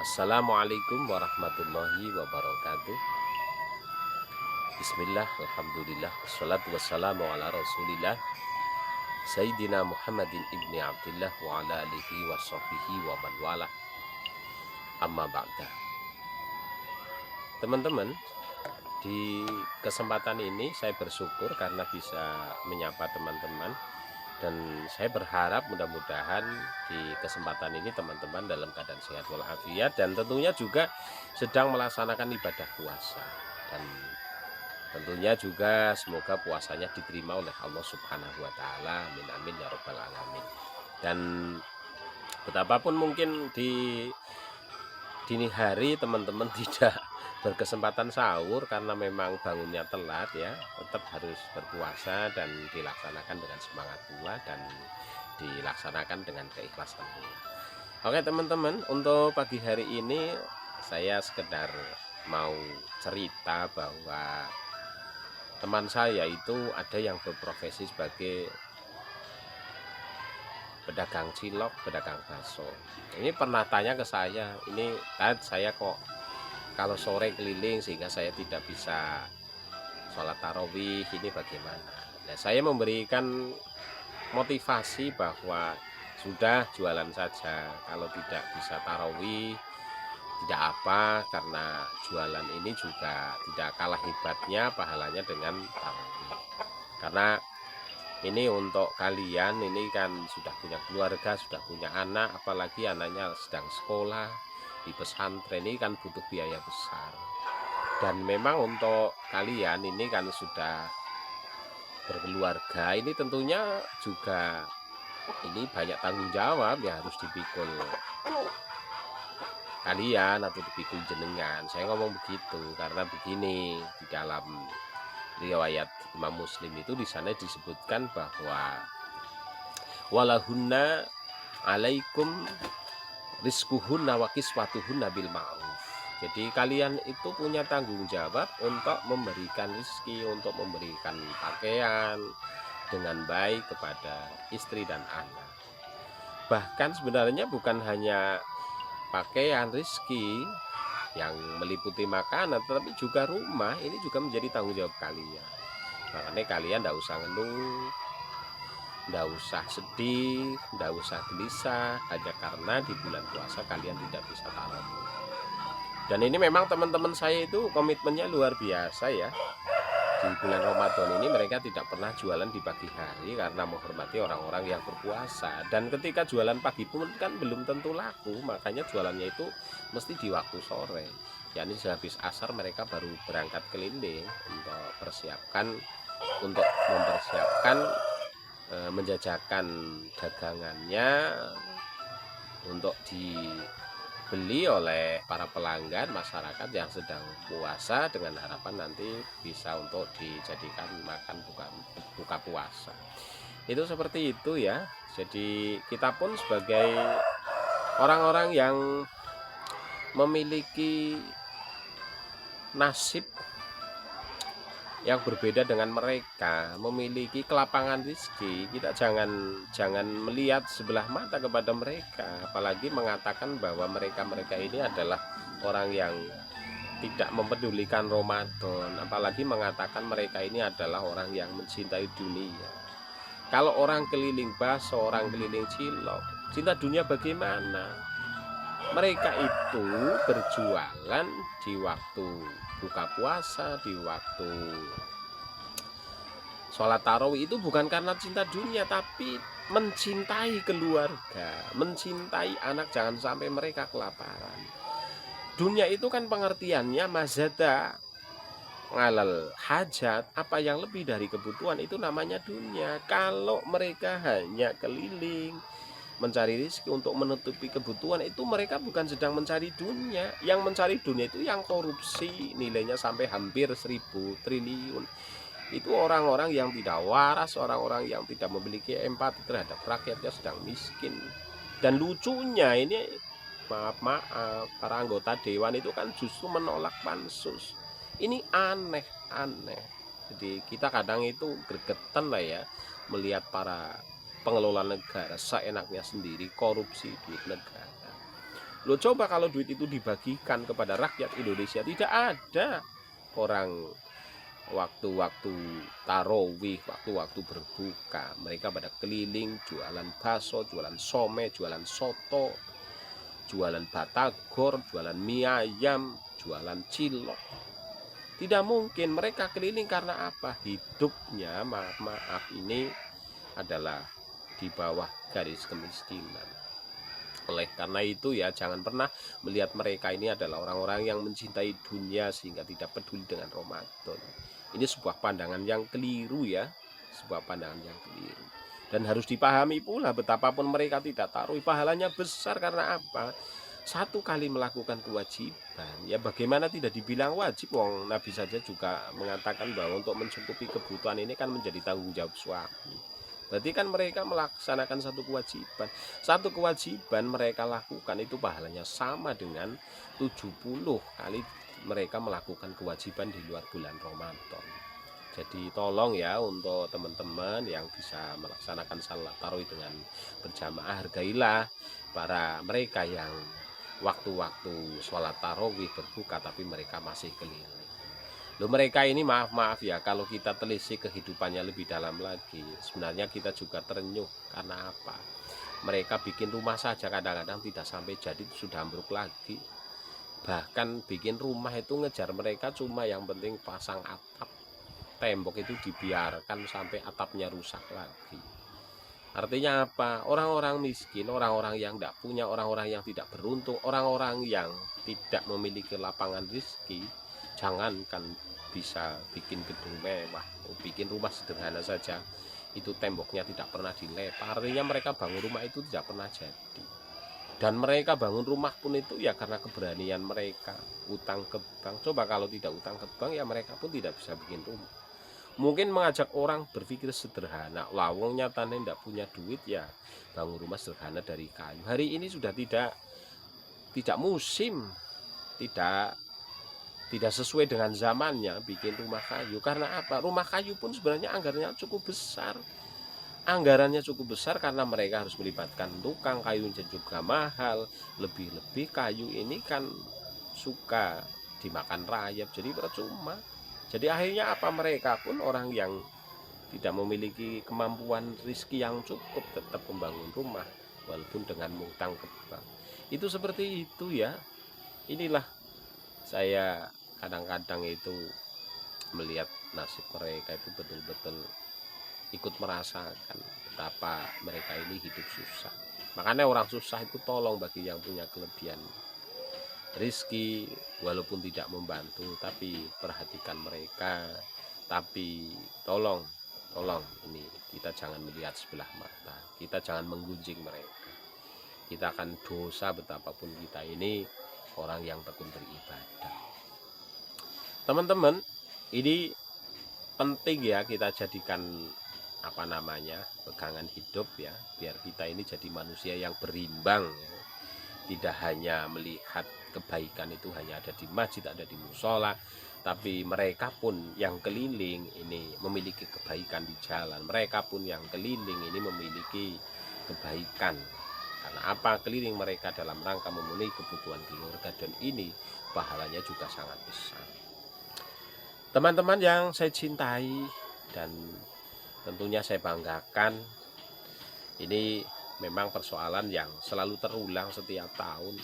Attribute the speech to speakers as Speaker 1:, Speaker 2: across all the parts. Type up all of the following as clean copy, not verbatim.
Speaker 1: Assalamualaikum warahmatullahi wabarakatuh. Bismillah, alhamdulillah, wassalatu wassalamu ala rasulillah Sayyidina Muhammadin ibni Abdillah wa ala alihi wa sahbihi wa man wala. Amma ba'da. Teman-teman, di kesempatan ini saya bersyukur karena bisa menyapa teman-teman. Dan saya berharap mudah-mudahan di kesempatan ini teman-teman dalam keadaan sehat walafiat dan tentunya juga sedang melaksanakan ibadah puasa. Dan tentunya juga semoga puasanya diterima oleh Allah Subhanahu wa taala. Amin amin ya rabbal alamin. Dan betapapun mungkin di dini hari teman-teman tidak berkesempatan sahur karena memang bangunnya telat ya, tetap harus berpuasa dan dilaksanakan dengan semangat pula dan dilaksanakan dengan keikhlasan pula. Oke teman-teman, untuk pagi hari ini saya sekedar mau cerita bahwa teman saya itu ada yang berprofesi sebagai pedagang cilok, pedagang bakso. Ini pernah tanya ke saya, ini saya kok kalau sore keliling sehingga saya tidak bisa sholat tarawih, ini bagaimana? Nah, saya memberikan motivasi bahwa sudah jualan saja, kalau tidak bisa tarawih tidak apa, karena jualan ini juga tidak kalah hebatnya pahalanya dengan tarawih. Karena ini untuk kalian ini kan sudah punya keluarga, sudah punya anak, apalagi anaknya sedang sekolah di pesantren, ini kan butuh biaya besar. Dan memang untuk kalian ini kan sudah berkeluarga, ini tentunya juga ini banyak tanggung jawab yang harus dipikul kalian atau dipikul jenengan. Saya ngomong begitu karena begini, di dalam riwayat Imam Muslim itu di sana disebutkan bahwa walahunna alaikum rizquhunna wa kiswatuhunna bil ma'ruf. Jadi kalian itu punya tanggung jawab untuk memberikan rezeki, untuk memberikan pakaian dengan baik kepada istri dan anak. Bahkan sebenarnya bukan hanya pakaian, rezeki yang meliputi makanan, tetapi juga rumah ini juga menjadi tanggung jawab kalian. Makanya kalian tidak usah ngeluh, tidak usah sedih, tidak usah gelisah hanya karena di bulan puasa kalian tidak bisa tarawih. Dan ini memang teman-teman saya itu komitmennya luar biasa ya. Di bulan Ramadan ini mereka tidak pernah jualan di pagi hari karena menghormati orang-orang yang berpuasa. Dan ketika jualan pagi pun kan belum tentu laku, makanya jualannya itu mesti di waktu sore. Yakni sehabis asar mereka baru berangkat keliling untuk mempersiapkan menjajakan dagangannya untuk dibeli oleh para pelanggan masyarakat yang sedang puasa dengan harapan nanti bisa untuk dijadikan makan buka puasa. Itu seperti itu ya. Jadi kita pun sebagai orang-orang yang memiliki nasib yang berbeda dengan mereka, memiliki kelapangan rezeki, kita jangan melihat sebelah mata kepada mereka, apalagi mengatakan bahwa mereka ini adalah orang yang tidak mempedulikan Ramadan, apalagi mengatakan mereka ini adalah orang yang mencintai dunia. Kalau orang keliling bakso, orang keliling cilok, cinta dunia bagaimana? Mereka itu berjualan di waktu buka puasa, di waktu sholat tarawih itu bukan karena cinta dunia, tapi mencintai keluarga, mencintai anak, jangan sampai mereka kelaparan. Dunia itu kan pengertiannya mazada ngalal hajat, apa yang lebih dari kebutuhan itu namanya dunia. Kalau mereka hanya keliling mencari rezeki untuk menutupi kebutuhan, itu mereka bukan sedang mencari dunia. Yang mencari dunia itu yang korupsi nilainya sampai hampir 1.000 triliun. Itu orang-orang yang tidak waras, orang-orang yang tidak memiliki empati terhadap rakyatnya sedang miskin. Dan lucunya ini, maaf para anggota dewan itu kan justru menolak pansus. Ini aneh. Jadi kita kadang itu gregetan lah ya melihat para pengelola negara seenaknya sendiri korupsi duit negara. Loh coba kalau duit itu dibagikan kepada rakyat Indonesia, tidak ada orang waktu-waktu tarawih, waktu-waktu berbuka, mereka pada keliling jualan bakso, jualan some, jualan soto, jualan batagor, jualan mie ayam, jualan cilok. Tidak mungkin mereka keliling karena apa? Hidupnya, maaf ini adalah di bawah garis kemiskinan. Oleh karena itu ya jangan pernah melihat mereka ini adalah orang-orang yang mencintai dunia sehingga tidak peduli dengan Ramadan. Ini sebuah pandangan yang keliru ya, sebuah pandangan yang keliru. Dan harus dipahami pula betapapun mereka tidak taruh, pahalanya besar karena apa? Satu kali melakukan kewajiban, ya bagaimana tidak dibilang wajib? Wong Nabi saja juga mengatakan bahwa untuk mencukupi kebutuhan ini kan menjadi tanggung jawab suami. Berarti kan mereka melaksanakan satu kewajiban. Satu kewajiban mereka lakukan itu pahalanya sama dengan 70 kali mereka melakukan kewajiban di luar bulan Ramadan. Jadi tolong ya untuk teman-teman yang bisa melaksanakan salat tarawih dengan berjamaah, hargailah para mereka yang waktu-waktu sholat tarawih berbuka tapi mereka masih keliling. Loh mereka ini maaf ya, kalau kita telisik kehidupannya lebih dalam lagi, sebenarnya kita juga terenyuh. Karena apa? Mereka bikin rumah saja kadang-kadang tidak sampai jadi sudah ambruk lagi. Bahkan bikin rumah itu ngejar mereka cuma yang penting pasang atap. Tembok itu dibiarkan sampai atapnya rusak lagi. Artinya apa? Orang-orang miskin, orang-orang yang tidak punya, orang-orang yang tidak beruntung, orang-orang yang tidak memiliki lapangan rezeki, jangankan bisa bikin gedung mewah, bikin rumah sederhana saja itu temboknya tidak pernah dilempar. Artinya mereka bangun rumah itu tidak pernah jadi. Dan mereka bangun rumah pun itu ya karena keberanian mereka, utang ke bank. Coba kalau tidak utang ke bank ya mereka pun tidak bisa bikin rumah. Mungkin mengajak orang berpikir sederhana, lawang nyatanya tidak punya duit ya bangun rumah sederhana dari kayu. Hari ini sudah tidak musim, tidak sesuai dengan zamannya bikin rumah kayu. Karena apa? Rumah kayu pun sebenarnya anggarannya cukup besar. Anggarannya cukup besar karena mereka harus melibatkan tukang, kayu juga mahal. Lebih-lebih kayu ini kan suka dimakan rayap, jadi percuma. Jadi akhirnya apa? Mereka pun orang yang tidak memiliki kemampuan rezeki yang cukup tetap membangun rumah walaupun dengan mengutang ke bank. Itu seperti itu ya. Inilah saya kadang-kadang itu melihat nasib mereka itu betul-betul ikut merasakan betapa mereka ini hidup susah. Makanya orang susah itu tolong bagi yang punya kelebihan rezeki, walaupun tidak membantu tapi perhatikan mereka. Tapi tolong ini kita jangan melihat sebelah mata, kita jangan menggunjing mereka. Kita akan dosa betapapun kita ini orang yang tekun beribadah. Teman-teman, ini penting ya kita jadikan pegangan hidup ya, biar kita ini jadi manusia yang berimbang ya. Tidak hanya melihat kebaikan itu hanya ada di masjid, ada di musola, tapi mereka pun yang keliling ini memiliki kebaikan di jalan. Mereka pun yang keliling ini memiliki kebaikan. Karena apa? Keliling mereka dalam rangka memenuhi kebutuhan keluarga, dan ini pahalanya juga sangat besar. Teman-teman yang saya cintai dan tentunya saya banggakan, ini memang persoalan yang selalu terulang setiap tahun.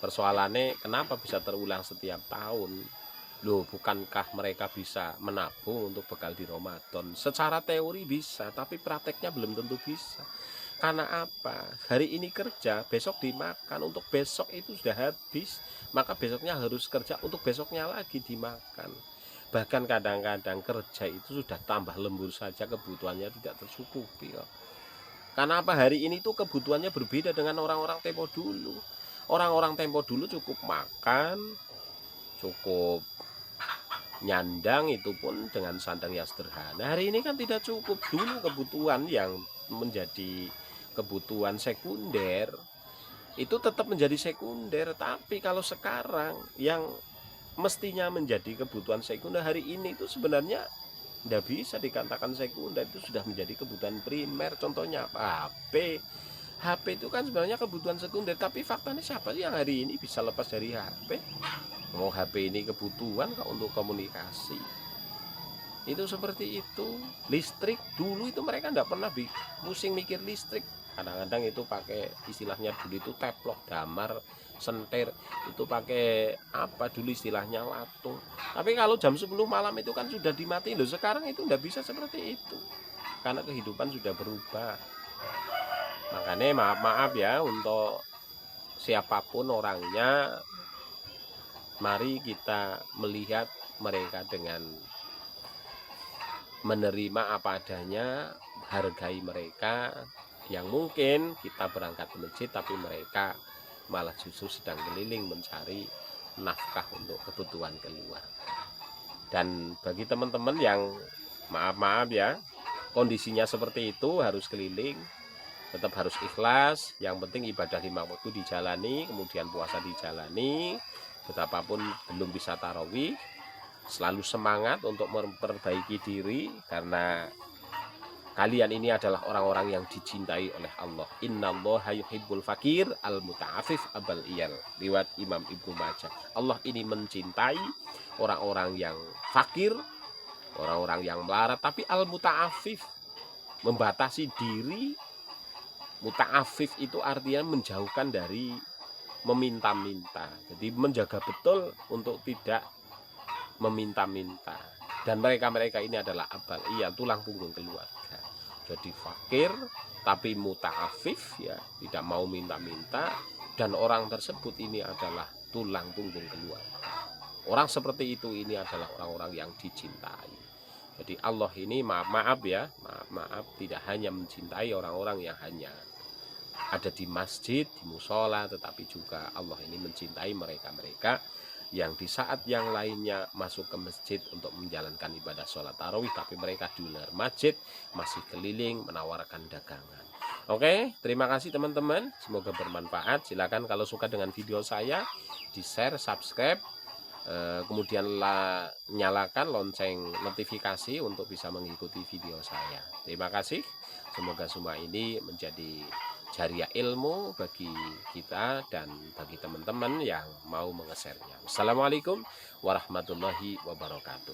Speaker 1: Persoalannya kenapa bisa terulang setiap tahun? Loh, bukankah mereka bisa menabung untuk bekal di Ramadan? Secara teori bisa, tapi prakteknya belum tentu bisa. Karena apa? Hari ini kerja, besok dimakan. Untuk besok itu sudah habis, maka besoknya harus kerja untuk besoknya lagi dimakan. Bahkan kadang-kadang kerja itu sudah tambah lembur saja, kebutuhannya tidak tercukupi kok. Karena apa? Hari ini tuh kebutuhannya berbeda dengan orang-orang tempo dulu. Orang-orang tempo dulu cukup makan, cukup nyandang, itu pun dengan sandang yang sederhana. Hari ini kan tidak cukup. Dulu kebutuhan yang menjadi kebutuhan sekunder itu tetap menjadi sekunder, tapi kalau sekarang yang mestinya menjadi kebutuhan sekunder hari ini itu sebenarnya tidak bisa dikatakan sekunder, itu sudah menjadi kebutuhan primer. Contohnya apa? HP HP itu kan sebenarnya kebutuhan sekunder, tapi faktanya siapa sih yang hari ini bisa lepas dari HP? Mau HP ini kebutuhan kok untuk komunikasi. Itu seperti itu. Listrik dulu itu mereka enggak pernah pusing mikir listrik. Kadang-kadang itu pakai istilahnya dulu itu teplok, damar, sentir, itu pakai apa dulu istilahnya latung. Tapi kalau jam 10 malam itu kan sudah dimatiin loh. Sekarang itu enggak bisa seperti itu. Karena kehidupan sudah berubah. Makanya maaf-maaf ya untuk siapapun orangnya, mari kita melihat mereka dengan menerima apa adanya, hargai mereka. Yang mungkin kita berangkat ke masjid tapi mereka malah justru sedang keliling mencari nafkah untuk kebutuhan keluar. Dan bagi teman-teman yang maaf-maaf ya, kondisinya seperti itu, harus keliling, tetap harus ikhlas. Yang penting ibadah 5 waktu dijalani, kemudian puasa dijalani. Betapapun belum bisa tarawih, selalu semangat untuk memperbaiki diri, karena kalian ini adalah orang-orang yang dicintai oleh Allah. Innallaha yuhibbul fakir al muta'afif abal iyal, riwayat Imam Ibnu Majah. Allah ini mencintai orang-orang yang fakir, orang-orang yang melarat, tapi al muta'afif, membatasi diri. Muta'afif itu artinya menjauhkan dari meminta-minta. Jadi menjaga betul untuk tidak meminta-minta. Dan mereka-mereka ini adalah abal iyal, tulang punggung keluarga. Jadi fakir tapi muta'afif, ya, tidak mau minta-minta, dan orang tersebut ini adalah tulang punggung keluarga. Orang seperti itu ini adalah orang-orang yang dicintai. Jadi Allah ini maaf ya, maaf tidak hanya mencintai orang-orang yang hanya ada di masjid, di musola, tetapi juga Allah ini mencintai mereka-mereka yang di saat yang lainnya masuk ke masjid untuk menjalankan ibadah sholat tarawih, tapi mereka di luar masjid masih keliling menawarkan dagangan. Oke, terima kasih teman-teman, semoga bermanfaat. Silakan kalau suka dengan video saya, di share, subscribe, kemudian nyalakan lonceng notifikasi untuk bisa mengikuti video saya. Terima kasih, semoga semua ini menjadi jariah ilmu bagi kita dan bagi teman-teman yang mau mengesernya. Assalamualaikum warahmatullahi wabarakatuh.